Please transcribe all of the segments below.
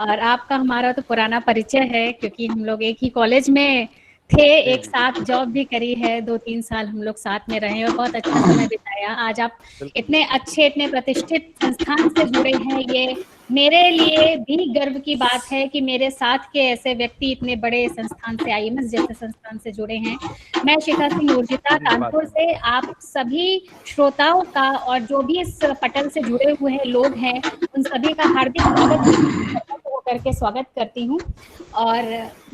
और आपका हमारा तो पुराना परिचय है, क्योंकि हम लोग एक ही कॉलेज में थे, एक साथ जॉब भी करी है, 2-3 साल हम लोग साथ में रहे और बहुत अच्छा समय बिताया। आज आप इतने अच्छे, इतने प्रतिष्ठित संस्थान से जुड़े हैं, ये मेरे लिए भी गर्व की बात है कि मेरे साथ के ऐसे व्यक्ति इतने बड़े संस्थान से, आईएमएस जैसे संस्थान से जुड़े हैं। मैं शिखा सिंह ऊर्जिता कानपुर से आप सभी श्रोताओं का और जो भी इस पटल से जुड़े हुए हैं लोग हैं, उन सभी का हार्दिक करके स्वागत करती हूँ। और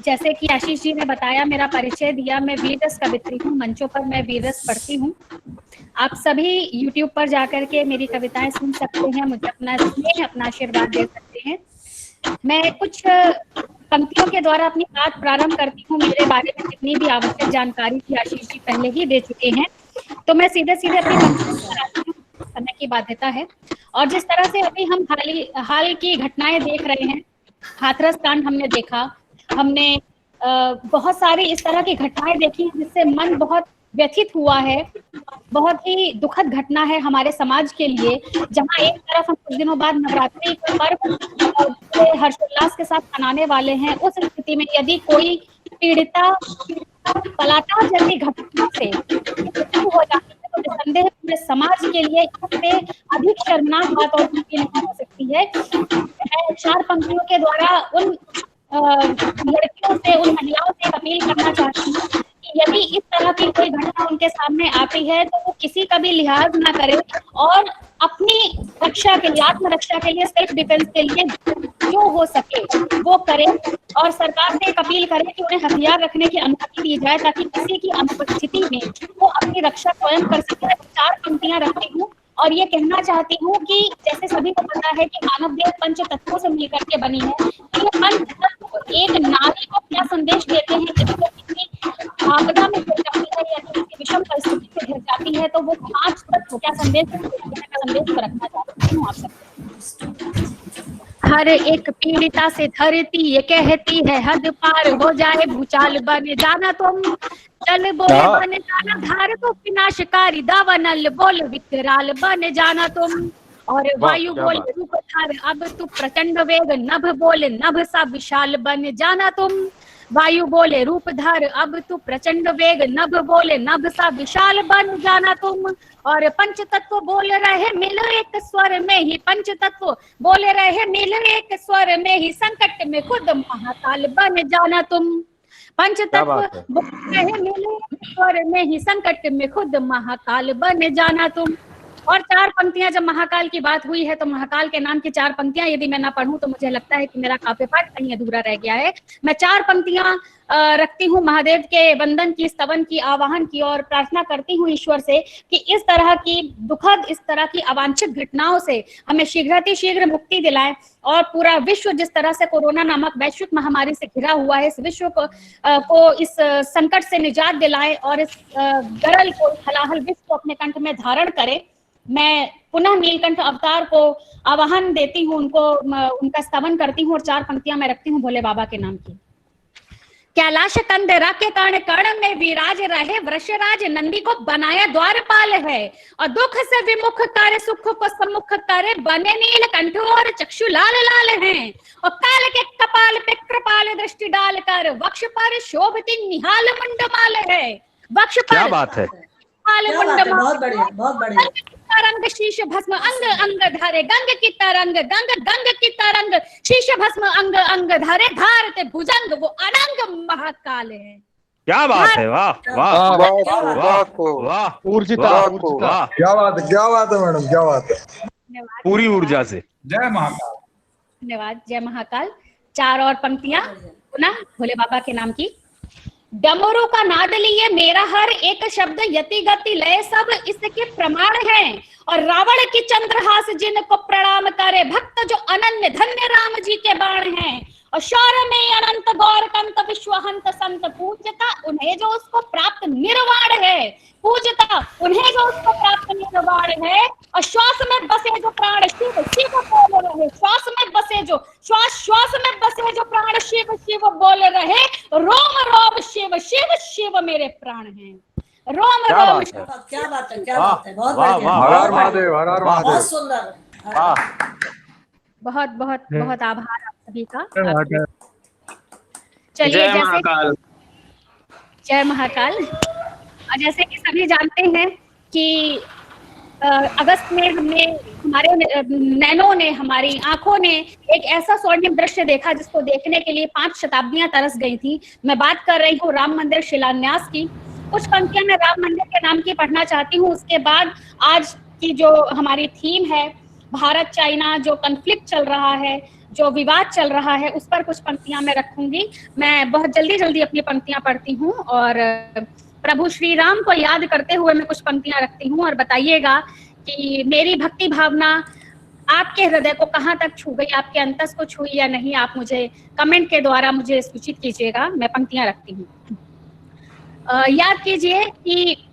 जैसे कि आशीष जी ने बताया, मेरा परिचय दिया, मैं वीर रस कवित्री हूँ, मंचों पर मैं वीर रस पढ़ती हूँ। आप सभी YouTube पर जाकर के मेरी कविताएं सुन सकते हैं, मुझे अपना स्नेह, अपना आशीर्वाद दे सकते हैं। मैं कुछ पंक्तियों के द्वारा अपनी बात प्रारंभ करती हूँ। मेरे बारे में जितनी भी आवश्यक जानकारी थी आशीष जी पहले ही दे चुके हैं, तो मैं सीधे सीधे अपनी पंक्तियों पर आती हूँ, समय की बाध्यता है। और जिस तरह से अभी हम हाल की घटनाएं देख रहे हैं, हाथरस कांड हमने देखा, हमने बहुत सारी इस तरह की घटनाएं देखी जिससे मन बहुत व्यथित हुआ है। बहुत ही दुखद घटना है हमारे समाज के लिए, जहां एक तरफ हम कुछ दिनों बाद नवरात्रि का पर्व हर्षोल्लास के साथ मनाने वाले हैं, उस स्थिति में यदि कोई पीड़िता बलात्कार जैसी घटना से हो जाती है तो निसंदेह पूरे समाज के लिए इससे अधिक शर्मनाक बात और नहीं हो सकती है। मैं 4 पंक्तियों के द्वारा उन लड़कियों से, उन महिलाओं से अपील करना चाहती हूँ कि यदि इस तरह की कोई घटना उनके सामने आती है तो वो किसी का भी लिहाज ना करें और अपनी रक्षा के लिए, आत्मरक्षा के लिए, सेल्फ डिफेंस के लिए जो हो सके वो करें। और सरकार से एक अपील करें कि उन्हें हथियार रखने की अनुमति दी जाए ताकि किसी की अनुपस्थिति में वो अपनी रक्षा स्वयं कर सके। 4 पंक्तियां रखती हूँ और ये कहना चाहती हूँ कि जैसे सभी को पता है कि मानव देह पंच तत्वों से मिलकर के बनी है, ये पंच तत्व एक नारी को क्या संदेश देते हैं कि किसी आपदा में गिर जाती है या किसी विषम परिस्थिति से घिर जाती है तो वो 5 तत्व क्या संदेश देते हैं, संदेश को रखना चाहती हूँ आप सबसे। हर एक पीड़िता से धरती ये कहती है हद पार हो जाए, भूचाल बन जाना तुम, चल बोले बन जाना धार तो विनाशकारी, दावानल बोल विकराल बन जाना तुम। और वायु बोल रूप धार अब तू प्रचंड वेग, नभ बोले नभ सा विशाल बन जाना तुम। वायु बोले रूप धार अब तू प्रचंड वेग, नभ बोले नभ सा विशाल बन जाना तुम। और पंच तत्व बोल रहे मिल एक स्वर में ही, पंच तत्व बोल रहे मिल एक स्वर में ही, संकट में खुद महाकाल बन जाना तुम। पंच तत्व बोल रहे मिल एक स्वर में ही, संकट में खुद महाकाल बन जाना तुम। और 4 पंक्तियां, जब महाकाल की बात हुई है तो महाकाल के नाम की 4 पंक्तियां यदि मैं ना पढ़ूं तो मुझे लगता है कि मेरा काव्य पाठ कहीं अधूरा रह गया है। मैं 4 पंक्तियां रखती हूँ महादेव के वंदन की, स्तवन की, आवाहन की और प्रार्थना करती हूँ ईश्वर से कि इस तरह की दुखद, इस तरह की अवांछित घटनाओं से हमें शीघ्र मुक्ति दिलाए और पूरा विश्व जिस तरह से कोरोना नामक वैश्विक महामारी से घिरा हुआ है, इस विश्व को इस संकट से निजात दिलाए और इस गरल को, हलाहल विश्व को अपने कंठ में धारण करे। मैं पुनः नीलकंठ अवतार को आवाहन देती हूँ, उनका स्तवन करती हूँ और 4 पंक्तियां मैं रखती हूँ भोले बाबा के नाम की। कैलाश कंदरा के कर्ण कर्ण में विराज रहे, वृषराज नंदी को बनाया द्वारपाल है, और दुख से विमुख करे, सुख को सम्मुख करे, बने नीलकंठ और चक्षु लाल लाल हैं। और काल के कपाल पे कृपाल दृष्टि डाल कर, वक्ष पर शोभती निहाल मुंडमाल है। वक्ष पर क्या बात है, बहुत बढ़िया, बहुत बढ़िया। तरंग शीश भस्म अंग अंग धरे, गंग की तरंग गंग गंग की तरंग, शीश भस्म अंग अंग धरे, धारते भुजंग वो अनंग महाकाल है। क्या बात है, वाह वाह वाह, ऊर्जिता, क्या बात है, क्या बात है मैडम, क्या बात है, पूरी ऊर्जा से जय महाकाल। धन्यवाद, जय महाकाल। 4 और पंक्तियां पुनः भोले बाबा के नाम की। डमरू का नाद लिए मेरा हर एक शब्द, यति गति लय सब इसके प्रमाण हैं। और रावण की चंद्रहास जिनको प्रणाम करे, भक्त जो अनन्य धन्य राम जी के बाण हैं। और शौर्य में अनंत गौर कंत विश्वहंत संत, पूजता उन्हें जो उसको प्राप्त निर्वाण है, पूजता उन्हें जो उसको प्राप्त निर्वाण है। और श्वास में बसे जो प्राण शिव शिव बोल रहे, श्वास में बसे जो श्वास में बसे जो प्राण शिव शिव बोल रहे, रोम रोम शिव शिव शिव मेरे प्राण हैं। रोम रोम, क्या बात है, क्या बात है, बहुत बढ़िया, हर हर महादेव, हर हर महादेव, बहुत सुंदर। बहुत बहुत बहुत आभार आप सभी का। चलिए, जय महाकाल। जय महाकाल। और जैसे कि सभी जानते हैं कि अगस्त में हमने, हमारे नैनों ने, हमारी आंखों ने एक ऐसा स्वर्णिम दृश्य देखा जिसको देखने के लिए 5 शताब्दियां तरस गई थी। मैं बात कर रही हूँ राम मंदिर शिलान्यास की। कुछ पंक्तियां मैं राम मंदिर के नाम की पढ़ना चाहती हूँ। उसके बाद आज की जो हमारी थीम है, भारत चाइना जो कन्फ्लिक्ट चल रहा है, जो विवाद चल रहा है, उस पर कुछ पंक्तियां मैं रखूंगी। मैं बहुत जल्दी अपनी पंक्तियां पढ़ती हूँ और प्रभु श्री राम को याद करते हुए मैं कुछ पंक्तियां रखती हूँ और बताइएगा कि मेरी भक्ति भावना आपके हृदय को कहाँ तक छू गई, आपके अंतस को छुई या नहीं। आप मुझे कमेंट के द्वारा मुझे सूचित कीजिएगा। मैं पंक्तियां रखती हूँ। याद कीजिए कि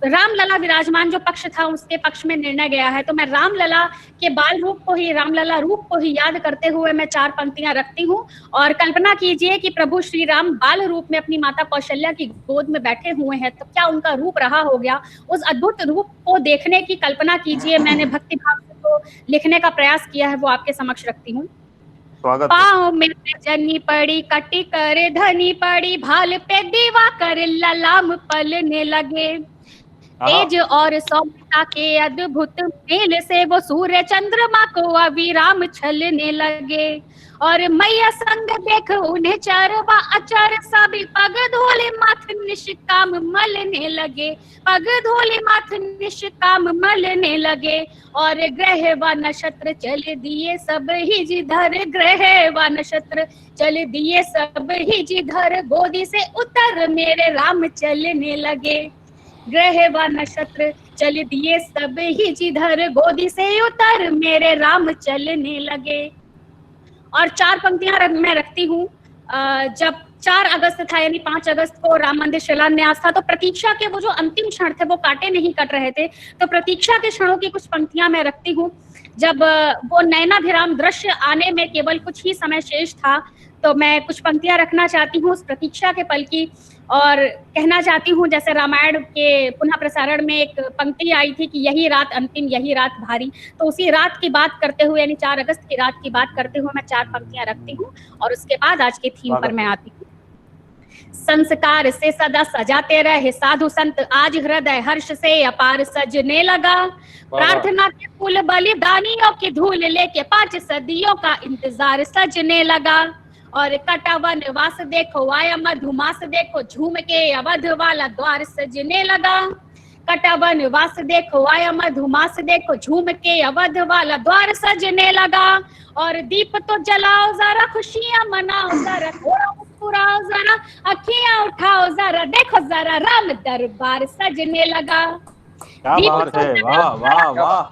रामलला विराजमान जो पक्ष था उसके पक्ष में निर्णय गया है, तो मैं रामलला के बाल रूप को ही, रामलला रूप को ही याद करते हुए मैं 4 पंक्तियां रखती हूँ। और कल्पना कीजिए कि प्रभु श्री राम बाल रूप में अपनी माता कौशल्या की गोद में बैठे हुए हैं, तो क्या उनका रूप रहा हो गया। उस अद्भुत रूप को देखने की कल्पना कीजिए। मैंने भक्ति भाव से जो लिखने का प्रयास किया है वो आपके समक्ष रखती हूँ। पाँव में जनी पड़ी, कटी कर धनी पड़ी, भाल पे दीवा कर ललाम पलने लगे। तेज और सौम्यता के अद्भुत मेल से वो सूर्य चंद्रमा को अविराम छलने लगे। और मैया संग देख उन्हें चरवा अचर, सभी पग धोले माथ निष्काम मलने लगे, पग धोले माथ निष्काम मलने लगे। और ग्रह व नक्षत्र चल दिए सब ही जिधर, ग्रह व नक्षत्र चल दिए सब ही जिधर, गोदी से उतर मेरे राम चलने लगे। ग्रह व नक्षत्र चल दिए सब ही जिधर, गोदी से उतर मेरे राम चलने लगे। और 4 पंक्तियां मैं रखती हूँ। जब 4 अगस्त था, यानी 5 अगस्त को राम मंदिर शिलान्यास था, तो प्रतीक्षा के वो जो अंतिम क्षण थे वो काटे नहीं कट रहे थे, तो प्रतीक्षा के क्षणों की कुछ पंक्तियां मैं रखती हूँ। जब वो नयनाभिराम दृश्य आने में केवल कुछ ही समय शेष था, तो मैं कुछ पंक्तियां रखना चाहती हूँ उस प्रतीक्षा के पल की। और कहना चाहती हूँ, जैसे रामायण के पुनः प्रसारण में एक पंक्ति आई थी कि यही रात अंतिम, यही रात भारी, तो उसी रात की बात करते हुए, यानी 4 अगस्त की रात की बात करते हुए मैं 4 पंक्तियां रखती हूँ और उसके बाद आज के थीम पर मैं आती हूँ। संस्कार से सदा सजाते रहे साधु संत, आज हृदय हर्ष से अपार सजने लगा। प्रार्थना के फूल बलिदानियों की धूल लेके 5 सदियों का इंतजार सजने लगा। और कटा वनवास देखो, आया मधुमास देखो, झूम के अवध वाला द्वार सजने लगा। कटा वनवास देखो, आया मधुमास देखो, झूम के अवध वाला द्वार सजने लगा। और दीप तो जलाओ जरा, खुशियां मनाओ जरा, थोड़ा मुस्कुराओ जरा, अखियां उठाओ जरा, देखो जरा राम दरबार सजने लगा। क्या बात है, वाह वाह वाह।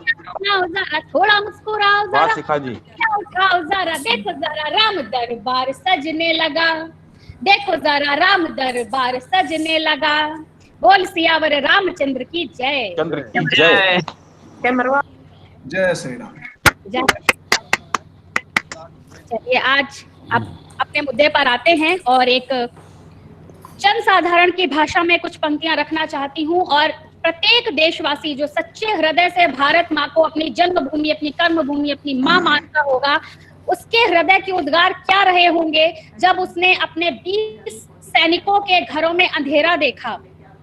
जरा थोड़ा मुस्कुराओ जरा, शिखा जी उठाओ जरा, देखो जरा राम दरबार सजने लगा, देखो जरा राम दरबार सजने लगा। बोल सियावर रामचंद्र की जय। चंद्र की जय। जय श्री राम। चलिए, आज अब अपने मुद्दे पर आते हैं और एक जन साधारण की भाषा में कुछ पंक्तियां रखना चाहती हूँ। और प्रत्येक देशवासी जो सच्चे हृदय से भारत माँ को अपनी जन्मभूमि, अपनी कर्मभूमि, अपनी माँ मानता होगा, उसके हृदय के उद्गार क्या रहे होंगे जब उसने अपने 20 सैनिकों के घरों में अंधेरा देखा।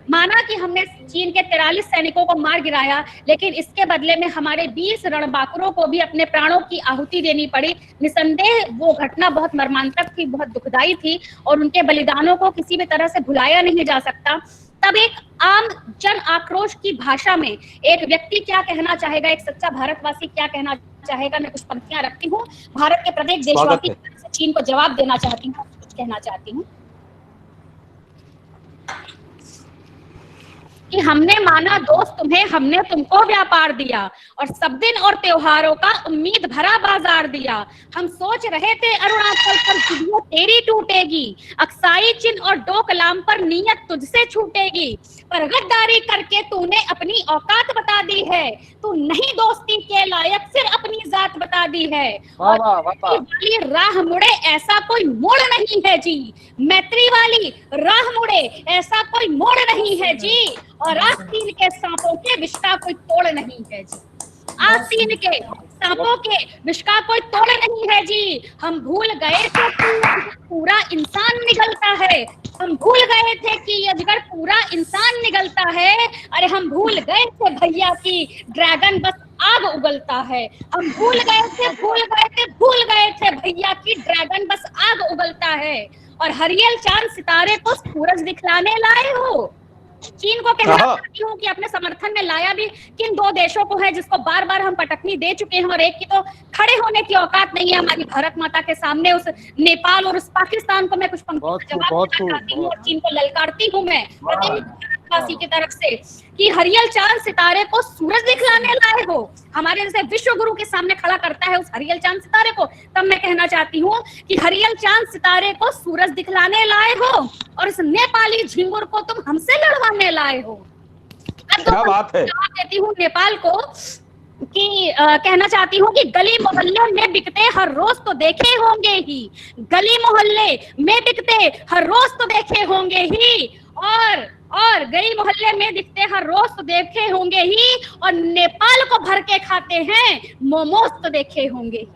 माना कि हमने चीन के 43 सैनिकों को मार गिराया, लेकिन इसके बदले में हमारे 20 रणबांकुरों को भी अपने प्राणों की आहुति देनी पड़ी। निसंदेह वो घटना बहुत मर्मांतक थी, बहुत दुखदाई थी और उनके बलिदानों को किसी भी तरह से भुलाया नहीं जा सकता। तब एक आम जन आक्रोश की भाषा में एक व्यक्ति क्या कहना चाहेगा, एक सच्चा भारतवासी क्या कहना चाहेगा, मैं कुछ पंक्तियां रखती हूँ। भारत के प्रत्येक देशवासी चीन को जवाब देना चाहती हूँ, कुछ कहना चाहती हूँ कि हमने माना दोस्त तुम्हें, हमने तुमको व्यापार दिया और सब दिन और त्योहारों का उम्मीद भरा बाजार दिया। हम सोच रहे थे अरुणाचल पर जुड़ियों तेरी टूटेगी, अक्साई चिन्ह और डोकलाम पर नीयत तुझसे छूटेगी, पर गद्दारी करके तूने अपनी औकात बता दी है। तू नहीं दोस्ती के लायक, सिर्फ अपनी जात बता दी है। वाली राह मुड़े ऐसा कोई मोड़ नहीं है जी, मैत्री वाली राह मुड़े ऐसा कोई मोड़ नहीं है जी, और आस्तीन के सांपों के विष्टा कोई तोड़ नहीं है जी। आस्तीन के सांपों के विष का कोई तोड़ नहीं है जी। हम भूल गए थे कि पूरा इंसान निगलता है। हम भूल गए थे कि अजगर पूरा इंसान निगलता है। अरे हम भूल गए थे भैया की ड्रैगन बस आग उगलता है। हम भूल गए थे भैया की ड्रैगन बस आग उगलता है। और हरियल चांद सितारे को सूरज दिखलाने लाए हो। चीन को कहना चाहती हूँ कि अपने समर्थन में लाया भी किन दो देशों को है जिसको बार बार हम पटकनी दे चुके हैं, और एक की तो खड़े होने की औकात नहीं है हमारी भारत माता के सामने। उस नेपाल और उस पाकिस्तान को मैं कुछ पंक्तियों का जवाब देना चाहती हूँ और चीन को ललकारती हूँ मैं भारतवासी की तरफ से कि हरियल चांद सितारे को सूरज दिखलाने लाए हो। हमारे जैसे विश्व गुरु के सामने खड़ा करता है उस हरियल चांद सितारे को, तब मैं कहना चाहती हूँ कि हरियल चांद सितारे को सूरज दिखलाने लाए हो और इस नेपाली झिंगुर को तुम हमसे लड़वाने लाए हो। क्या बात है। जवाब देती हूँ नेपाल को कि कहना चाहती हूँ कि गली मोहल्ले में बिकते हर रोज तो देखे होंगे ही, गली मोहल्ले में बिकते हर रोज तो देखे होंगे ही, और गली मोहल्ले में दिखते हर रोज तो देखे होंगे ही, और नेपाल को भर के खाते हैं मोमोज तो देखे होंगे ही।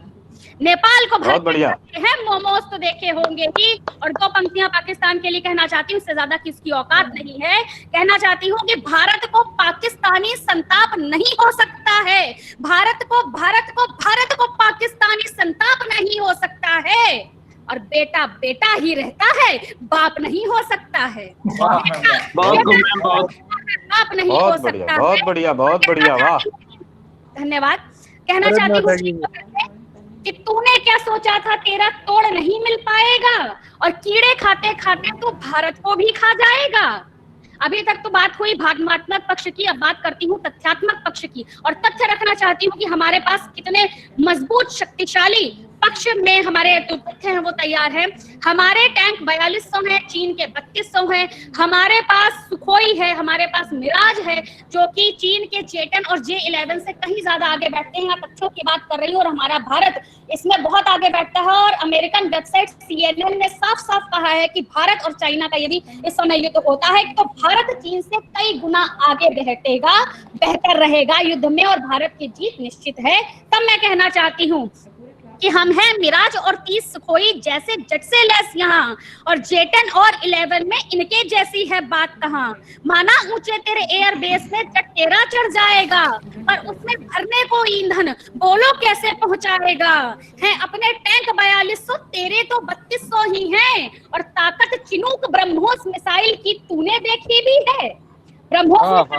नेपाल को भर के खाते हैं मोमोज तो देखे होंगे ही। और दो पंक्तियां पाकिस्तान के लिए कहना चाहती हूँ, इससे ज्यादा किसकी औकात नहीं है। कहना चाहती हूँ कि भारत को पाकिस्तानी संताप नहीं हो सकता है। भारत को पाकिस्तानी संताप नहीं हो सकता है। और बेटा बेटा ही रहता है, बाप नहीं हो सकता है। बाप नहीं हो सकता। बहुत बढ़िया वाह, धन्यवाद। कहना चाहती हूँ कि तूने क्या सोचा था तेरा तोड़ नहीं मिल पाएगा, और कीड़े खाते खाते तू भारत को भी खा जाएगा। अभी तक तो बात हुई भावनात्मक पक्ष की, अब बात करती हूँ तथ्यात्मक पक्ष की। और तथ्य रखना चाहती हूँ कि हमारे पास कितने मजबूत शक्तिशाली पक्ष में हमारे तथ्य हैं वो तैयार है। हमारे टैंक 4200 हैं, चीन के 3200 हैं। हमारे पास सुखोई है, हमारे पास मिराज है, जो कि चीन के चेटन और J11 से कहीं ज्यादा आगे बैठते हैं। तथ्यों की बात कर रही हूँ, और हमारा भारत इसमें बहुत आगे बैठता है। और अमेरिकन वेबसाइट CNN ने साफ साफ कहा है कि भारत और चाइना का यदि इस समय युद्ध होता है तो भारत चीन से कई गुना आगे बैठेगा, बेहतर रहेगा युद्ध में, और भारत की जीत निश्चित है। तब मैं कहना चाहती हूँ कि हम हैं मिराज और 30 सुखोई जैसे जट से लेस यहाँ, और J10 और 11 में इनके जैसी है बात कहाँ। माना ऊंचे तेरे एयर बेस में जट तेरा चढ़ जाएगा, पर उसमें भरने को ईंधन बोलो कैसे पहुंचाएगा। है अपने टैंक 4200, तेरे तो 3200 ही हैं, और ताकत चिनूक ब्रह्मोस मिसाइल की तूने देखी भी है। ब्रह्मोस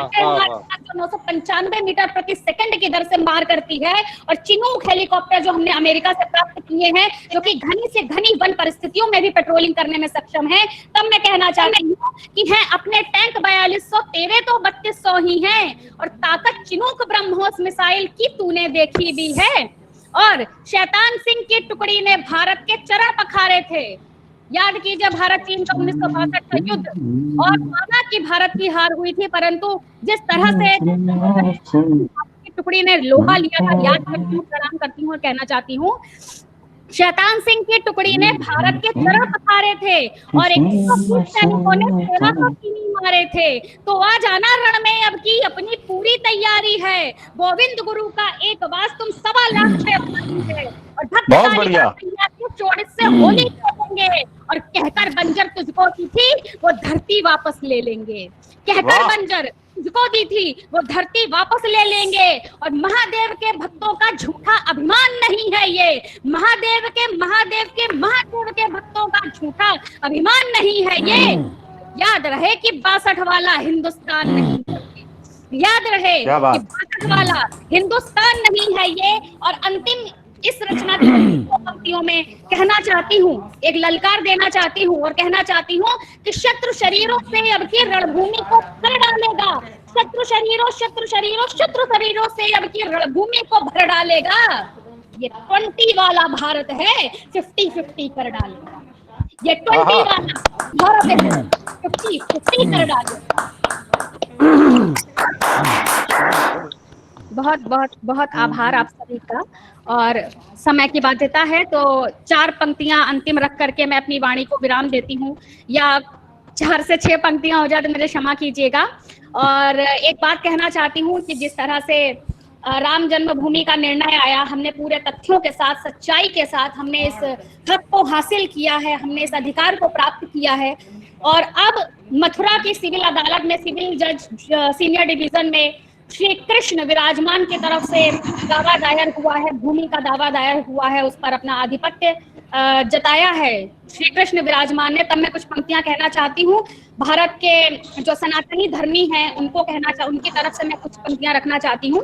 995 मीटर प्रति सेकंड की दर से मार करती है, और चिनूक हेलीकॉप्टर जो हमने अमेरिका से प्राप्त किए हैं, जो कि घनी से घनी वन परिस्थितियों में भी पेट्रोलिंग करने में सक्षम है। तब मैं कहना चाहती हूँ कि है अपने टैंक 4200, तेरे तो 3200 ही हैं, और ताकत चिनूक ब्रह्मोस मिसाइल की तूने देखी भी है। और शैतान सिंह की टुकड़ी ने भारत के चरण पखारे थे। याद कीजिए भारत चीन का 1962 का युद्ध, और माना कि भारत की हार हुई थी, परंतु जिस तरह से टुकड़ी ने लोहा लिया था, याद करती हूँ, प्रणाम करती हूँ और कहना चाहती हूँ, शैतान सिंह की टुकड़ी ने भारत के चरण पखारे थे, और 120 सैनिकों ने 1300 चीनी मारे थे। तो आ जाना रण में अब की अपनी पूरी तैयारी है। गोविंद गुरु का एक बास तुम 1.25 लाख है, और भक्त चोट से होली खेलेंगे, और कहकर बंजर तुझको दी थी वो धरती वापस ले लेंगे। कहकर बंजर तुझको दी थी वो धरती वापस ले लेंगे। और महादेव के भक्तों का झूठा अभिमान नहीं है ये, महादेव के भक्तों का झूठा अभिमान नहीं है ये। याद रहे कि 62 वाला हिंदुस्तान नहीं, याद रहे कि 62 वाला हिंदुस्तान नहीं है ये। और अंतिम इस रचना की पंक्तियों में कहना चाहती हूँ, एक ललकार देना चाहती हूँ, और कहना चाहती हूँ कि शत्रु शरीरों से अब की रणभूमि को भर डालेगा। शत्रु शरीरों से अब की रणभूमि को भर डालेगा। ये 20 वाला भारत है, 50-50 कर डालेगा। ये 20 वाला भारत है, 50-50 कर डालेगा। बहुत बहुत बहुत आभार आप सभी का। और समय की बाध्यता है तो 4 पंक्तियां अंतिम रख करके मैं अपनी वाणी को विराम देती हूँ, या 4 से 6 पंक्तियां हो जाए तो मुझे क्षमा कीजिएगा। और एक बात कहना चाहती हूँ कि जिस तरह से राम जन्मभूमि का निर्णय आया, हमने पूरे तथ्यों के साथ, सच्चाई के साथ हमने इस हक को हासिल किया है, हमने इस अधिकार को प्राप्त किया है। और अब मथुरा की सिविल अदालत में सिविल जज सीनियर डिवीजन में श्री कृष्ण विराजमान की तरफ से दावा दायर हुआ है, भूमि का दावा दायर हुआ है, उस पर अपना आधिपत्य जताया है श्री कृष्ण विराजमान ने। तब मैं कुछ पंक्तियां कहना चाहती हूँ, भारत के जो सनातनी धर्मी हैं उनको उनकी तरफ से मैं कुछ पंक्तियां रखना चाहती हूँ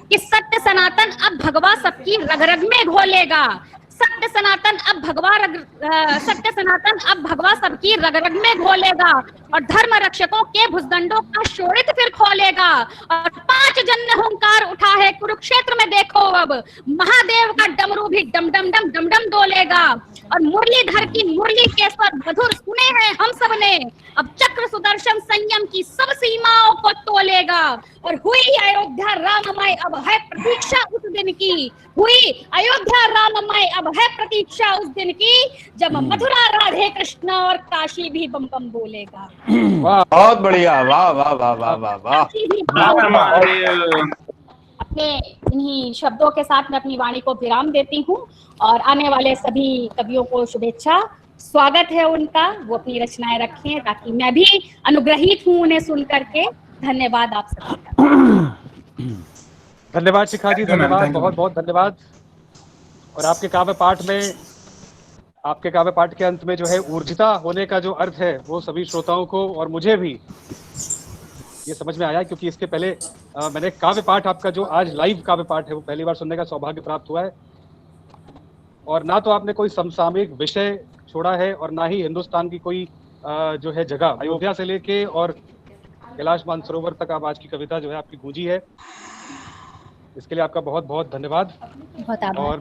कि सत्य सनातन अब भगवा सबकी रग रग में घोलेगा, सत्य सनातन अब भगवा सबकी रग रग में घोलेगा और धर्म रक्षकों के भुजदंडों का शोणित फिर खोलेगा। और 5 जन हुंकार उठा है कुरुक्षेत्र में, देखो अब महादेव का डमरू भी डम डम डम डम डम डोलेगा। और मुरलीधर की मुरली के स्वर मधुर सुने हैं हम सब ने, अब चक्र सुदर्शन संयम की सब सीमाओं को तोलेगा। और हुई अयोध्या राममय अब है प्रतीक्षा उस दिन की, हुई अयोध्या राममय अब है प्रतीक्षा उस दिन की, जब मथुरा राधे कृष्ण और काशी भी बम बम बोलेगा। वाह, बहुत बढ़िया, वाह वाह वाह वाह वाह वाह। अपने इन्हीं शब्दों के साथ मैं अपनी वाणी को विराम देती हूँ और आने वाले सभी कवियों को शुभेच्छा, स्वागत है उनका, वो अपनी रचनाएं रखें ताकि मैं भी अनुग्रहित हूँ उन्हें सुन करके। धन्यवाद आप सभी। धन्यवाद शिखा जी, धन्यवाद, बहुत बहुत धन्यवाद। और आपके काव्य पाठ के अंत में जो है ऊर्जिता होने का जो अर्थ है वो सभी श्रोताओं को और मुझे भी ये समझ में आया, क्योंकि इसके पहले मैंने काव्य पाठ आपका जो आज लाइव काव्य पाठ है वो पहली बार सुनने का सौभाग्य प्राप्त हुआ है। और ना तो आपने कोई समसामयिक विषय छोड़ा है और ना ही हिंदुस्तान की कोई जो है जगह, अयोध्या से लेके और कैलाश मानसरोवर तक आप आज की कविता जो है आपकी गूंजी है, इसके लिए आपका बहुत बहुत धन्यवाद। और